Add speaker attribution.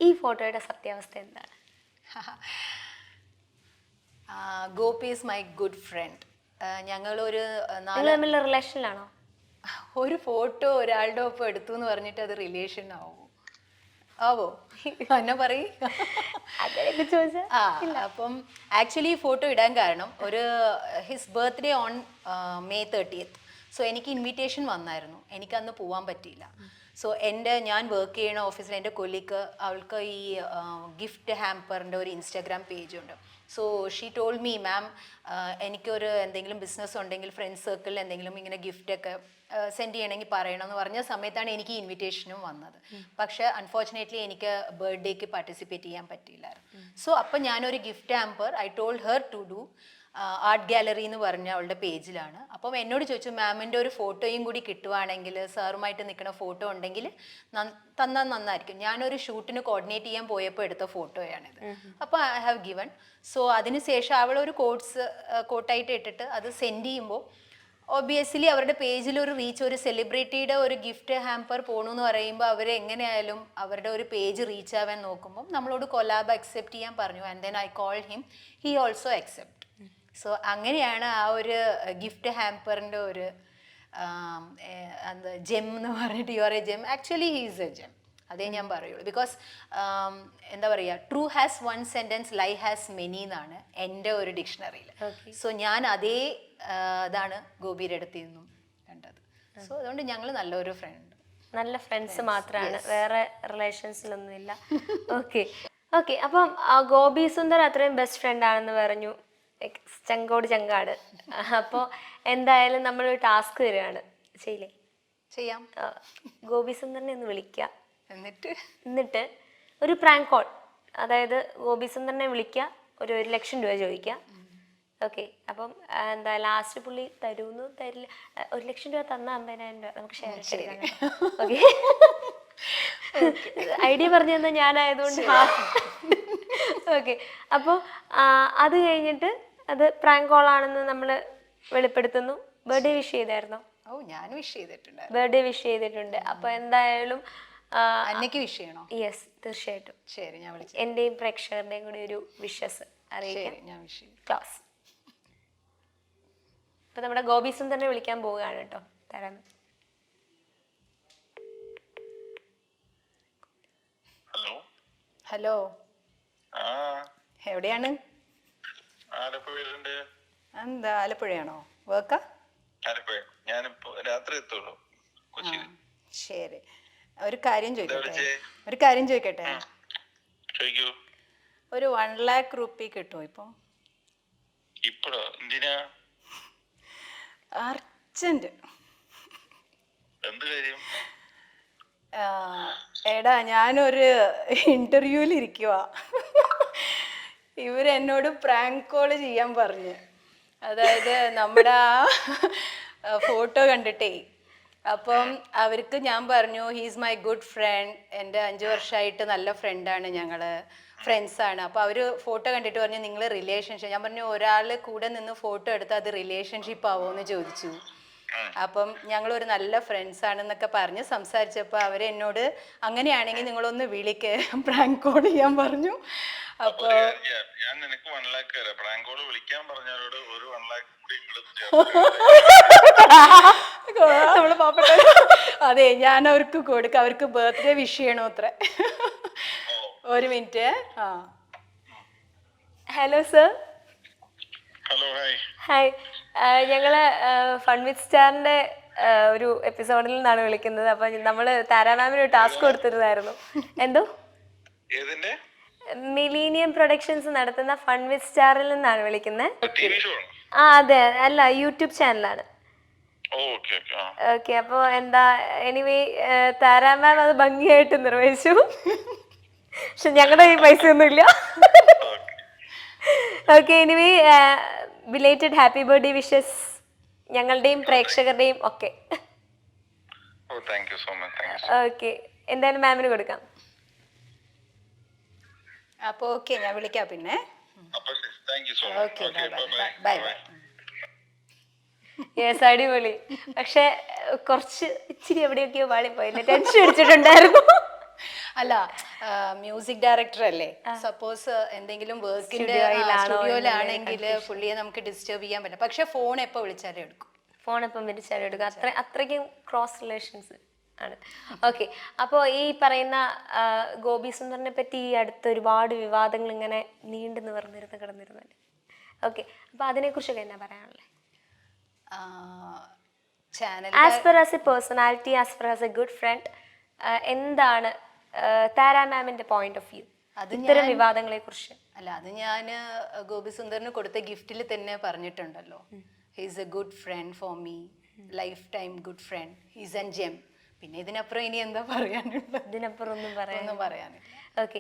Speaker 1: ഈ ഫോട്ടോയുടെ സത്യാവസ്ഥ എന്താണ്?
Speaker 2: Gopi is my good friend. ഞങ്ങളൊരു
Speaker 1: നിങ്ങൾ തമ്മിലുള്ള റിലേഷനിലാണോ?
Speaker 2: ഒരു ഫോട്ടോ ഒരാളുടെ ഒപ്പം എടുത്തു എന്ന് പറഞ്ഞിട്ട് അത് റിലേഷൻ ആവോ എന്നെ പറയ്.
Speaker 1: അങ്ങനെയൊക്കെ ചോദിച്ചാൽ
Speaker 2: അപ്പം ആക്ച്വലി ഈ ഫോട്ടോ ഇടാൻ കാരണം ഒരു his birthday on May 30th. So എനിക്ക് ഇൻവിറ്റേഷൻ വന്നായിരുന്നു, എനിക്കന്ന് പോകാൻ പറ്റിയില്ല. സോ ഞാൻ വർക്ക് ചെയ്യുന്ന ഓഫീസിൽ എൻ്റെ കൊലീഗ് അവൾക്ക് ഈ ഗിഫ്റ്റ് ഹാമ്പറിൻ്റെ ഒരു ഇൻസ്റ്റാഗ്രാം പേജുണ്ട്. So she told me, ma'am എനിക്കൊരു എന്തെങ്കിലും ബിസിനസ് ഉണ്ടെങ്കിൽ ഫ്രണ്ട്സ് സർക്കിളിൽ എന്തെങ്കിലും ഇങ്ങനെ ഗിഫ്റ്റൊക്കെ സെൻഡ് ചെയ്യണമെങ്കിൽ പറയണമെന്ന് പറഞ്ഞ സമയത്താണ് എനിക്ക് ഇൻവിറ്റേഷനും വന്നത്. പക്ഷേ അൺഫോർച്ചുനേറ്റ്ലി എനിക്ക് ബർത്ത്ഡേക്ക് പാർട്ടിസിപ്പേറ്റ് ചെയ്യാൻ പറ്റിയില്ലായിരുന്നു. സോ അപ്പം ഞാനൊരു gift hamper I told her to do art gallery എന്ന് പറഞ്ഞ അവളുടെ പേജിലാണ്. അപ്പം എന്നോട് ചോദിച്ചു, മാമിൻ്റെ ഒരു ഫോട്ടോയും കൂടി കിട്ടുവാണെങ്കിൽ, സാറുമായിട്ട് നിൽക്കുന്ന ഫോട്ടോ ഉണ്ടെങ്കിൽ തന്നാൽ നന്നായിരിക്കും. ഞാനൊരു ഷൂട്ടിന് കോർഡിനേറ്റ് ചെയ്യാൻ പോയപ്പോൾ എടുത്ത ഫോട്ടോയാണിത്. അപ്പോൾ ഐ ഹാവ് ഗിവൺ. സോ അതിനുശേഷം അവളൊരു കോട്ടായിട്ട് ഇട്ടിട്ട് അത് സെൻഡ് ചെയ്യുമ്പോൾ ഒബിയസ്ലി അവരുടെ പേജിൽ ഒരു റീച്ച്, ഒരു സെലിബ്രിറ്റിയുടെ ഒരു ഗിഫ്റ്റ് ഹാമ്പർ പോകണമെന്ന് പറയുമ്പോൾ അവർ എങ്ങനെയായാലും അവരുടെ ഒരു പേജ് റീച്ച് ആവാൻ നോക്കുമ്പോൾ നമ്മളോട് കൊലാബ് അക്സെപ്റ്റ് ചെയ്യാൻ പറഞ്ഞു. And then I call him, he also accept. So അങ്ങനെയാണ് ആ ഒരു ഗിഫ്റ്റ് ഹാമ്പറിൻ്റെ ഒരു എന്താ ജെം എന്ന് പറഞ്ഞിട്ട്, you are a gem. Actually he is a gem, അതേ ഞാൻ പറയുള്ളൂ. ബിക്കോസ് എന്താ പറയുക, true has one sentence, lie has many എന്നാണ് എൻ്റെ ഒരു ഡിക്ഷണറിയിൽ. സോ ഞാൻ അതേ ഇതാണ് ഗോപിയുടെ അടുത്ത് നിന്നും കണ്ടത്. സോ അതുകൊണ്ട് ഞങ്ങൾ നല്ലൊരു ഫ്രണ്ട്,
Speaker 1: നല്ല ഫ്രണ്ട്സ് മാത്രമാണ്, വേറെ റിലേഷൻസിലൊന്നും ഇല്ല. Okay okay. അപ്പം ഗോപി സുന്ദർ അത്രയും ബെസ്റ്റ് ഫ്രണ്ട് ആണെന്ന് പറഞ്ഞു, ചങ്കോട് ചങ്കാട്. അപ്പോൾ എന്തായാലും നമ്മളൊരു ടാസ്ക് തരികയാണ്, ചെയ്യില്ലേ?
Speaker 2: ചെയ്യാം.
Speaker 1: ഗോപി സുന്ദറിനെ ഒന്ന് വിളിക്കുക,
Speaker 2: എന്നിട്ട്
Speaker 1: ഒരു പ്രാങ്ക് കോൾ. അതായത് ഗോപി സുന്ദറിനെ വിളിക്കുക, ഒരു 1,00,000 രൂപ ചോദിക്കുക. ഓക്കെ. അപ്പം എന്താ ലാസ്റ്റ് പുള്ളി തരൂന്ന് തരില്ല, 1,00,000 രൂപ തന്നാൽ 50,000 രൂപ നമുക്ക് ഷെയർ ചെയ്യാം. ഓക്കെ. ഐഡിയ പറഞ്ഞു തന്നാൽ ഞാനായതുകൊണ്ട്. ഓക്കെ. അപ്പോൾ അത് കഴിഞ്ഞിട്ട് അത് പ്രാങ്ക് കോൾ ആണെന്ന് നമ്മൾ വെളിപ്പെടുത്തുന്നു. ബർത്ത്ഡേ വിഷ് ചെയ്തായിരുന്നോ?
Speaker 2: ഞാൻ വിഷ് ചെയ്തിട്ടുണ്ട്,
Speaker 1: ബർത്ത്ഡേ വിഷ് ചെയ്തിട്ടുണ്ട്. അപ്പോൾ എന്തായാലും
Speaker 2: അന്നേക്ക് വിഷ് ചെയ്യണോ?
Speaker 1: യെസ്, തീർച്ചയായിട്ടും.
Speaker 2: ശരി, ഞാൻ വിളിച്ചു.
Speaker 1: എൻ്റെയും പ്രേക്ഷകരുടെയും കൂടി ഒരു വിഷസ് അറിയിക്കാം.
Speaker 2: ഞാൻ വിഷ് ചെയ്യും.
Speaker 1: ക്ലാസ്. ഇപ്പൊ നമ്മുടെ ഗോപി സുന്ദറിനെ വിളിക്കാൻ പോവുകയാണ് കേട്ടോ. തരാം.
Speaker 2: ഹലോ, എവിടെയാണ്? എന്താ ആലപ്പുഴയാണോ? വർക്കാ? ശരി, ഒരു കാര്യം ചോദിക്കട്ടെ? ഒരു 1 lakh രൂപ കിട്ടുമോ ഇപ്പം? അർജന്റ്. എടാ, ഞാനൊരു ഇന്റർവ്യൂവിൽ ഇരിക്കുക, ഇവരെന്നോട് പ്രാങ്ക് കോള് ചെയ്യാൻ പറഞ്ഞ്. അതായത് നമ്മുടെ ആ ഫോട്ടോ കണ്ടിട്ടേ. അപ്പം അവർക്ക് ഞാൻ പറഞ്ഞു, ഹീസ് മൈ ഗുഡ് ഫ്രണ്ട്, എൻ്റെ 5 വർഷമായിട്ട് നല്ല ഫ്രണ്ടാണ്, ഞങ്ങൾ ഫ്രണ്ട്സാണ്. അപ്പോൾ അവർ ഫോട്ടോ കണ്ടിട്ട് പറഞ്ഞു നിങ്ങൾ റിലേഷൻഷിപ്പ്. ഞാൻ പറഞ്ഞു ഒരാൾ കൂടെ നിന്ന് ഫോട്ടോ എടുത്താൽ അത് റിലേഷൻഷിപ്പ് ആവുമെന്ന് ചോദിച്ചു. അപ്പം ഞങ്ങളൊരു നല്ല ഫ്രണ്ട്സ് ആണെന്നൊക്കെ പറഞ്ഞ് സംസാരിച്ചപ്പോൾ അവരെന്നോട് അങ്ങനെയാണെങ്കിൽ നിങ്ങളൊന്ന് വിളിക്ക്, പ്രാങ്ക് കോൾ ചെയ്യാൻ പറഞ്ഞു. അപ്പോൾ അതെ, ഞാൻ അവർക്ക് കൊടുക്കാം, അവർക്ക് ബർത്ത്ഡേ വിഷ് ചെയ്യണോ അത്ര. ഒരു മിനിറ്റ്. Hello sir.
Speaker 1: ഹായ്, ഞങ്ങള് ഫൺ വിത്ത് സ്റ്റാറിന്റെ ഒരു എപ്പിസോഡിൽ നിന്നാണ് വിളിക്കുന്നത്. അപ്പൊ നമ്മള് താര മാമിന് ഒരു ടാസ്ക് കൊടുത്തിരുന്നായിരുന്നു. എന്തോ മിലീനിയം പ്രൊഡക്ഷൻസ് നടത്തുന്ന ഫൺ വിത്ത് സ്റ്റാറിൽ നിന്നാണ് വിളിക്കുന്നത്. അതെ, അല്ല, യൂട്യൂബ് ചാനലാണ്. ഓക്കെ. അപ്പോൾ എന്താ, എനിവേ താര മാം അത് ഭംഗിയായിട്ട് നിർവഹിച്ചു. പക്ഷെ ഞങ്ങളുടെ ഈ പൈസ ഒന്നുമില്ല. Okay, anyway belated happy birthday wishes ഞങ്ങളുടെയും പ്രേക്ഷകരുടെയും ഒക്കെ. ഓക്കെ, എന്തായാലും മാമിന് കൊടുക്കാം.
Speaker 2: അപ്പോൾ ഓക്കെ, ഞാൻ വിളിക്കാം പിന്നെ. Okay, bye bye.
Speaker 1: യെസ്, അടിപൊളി. പക്ഷെ കുറച്ച് ഇച്ചിരി എവിടെയൊക്കെയോ പാളിപ്പോയില്ലേ, ടെൻഷൻ അടിച്ചിട്ടുണ്ടായിരുന്നു.
Speaker 2: അല്ല മ്യൂസിക് ഡയറക്ടർ അല്ലേ, സപ്പോസ് എന്തെങ്കിലും വർക്കിന്റെ സ്റ്റുഡിയോയിലാണെങ്കിൽ പുള്ളിയെ നമുക്ക് ഡിസ്റ്റർബ് ചെയ്യാൻ പറ്റില്ല, പക്ഷെ ഫോൺ എപ്പോൾ വിളിച്ചാലും എടുക്കും.
Speaker 1: ഫോൺ എപ്പം വിളിച്ചാലും എടുക്കുക, അത്രയ്ക്കും ക്രോസ് റിലേഷൻസ് ആണ്. ഓക്കെ, അപ്പോൾ ഈ പറയുന്ന ഗോപി സുന്ദറിനെ പറ്റി ഈ അടുത്ത് ഒരുപാട് വിവാദങ്ങൾ ഇങ്ങനെ നീണ്ടു നിവർന്നിരുന്ന് കിടന്നിരുന്നല്ലേ. ഓക്കെ, അപ്പോൾ അതിനെക്കുറിച്ചൊക്കെ എന്നാ പറയാനുള്ളത്?
Speaker 2: Channel
Speaker 1: as per as A personality, as per as A good front, എന്താണ് താര മാമിന്റെ പോയിന്റ് ഓഫ് വ്യൂ ഇത്തരം വിവാദങ്ങളെ കുറിച്ച്?
Speaker 2: അല്ല, അത് ഞാൻ ഗോപി സുന്ദറിന് കൊടുത്ത ഗിഫ്റ്റിൽ തന്നെ പറഞ്ഞിട്ടുണ്ടല്ലോ. He's a good friend for me, lifetime good friend, he's an gem. പിന്നെ ഇതിനപ്പുറം ഇനി എന്താ പറയാനുള്ളത്?
Speaker 1: ഇതിനപ്പുറം ഒന്നും
Speaker 2: പറയാനില്ല.
Speaker 1: ഓക്കെ.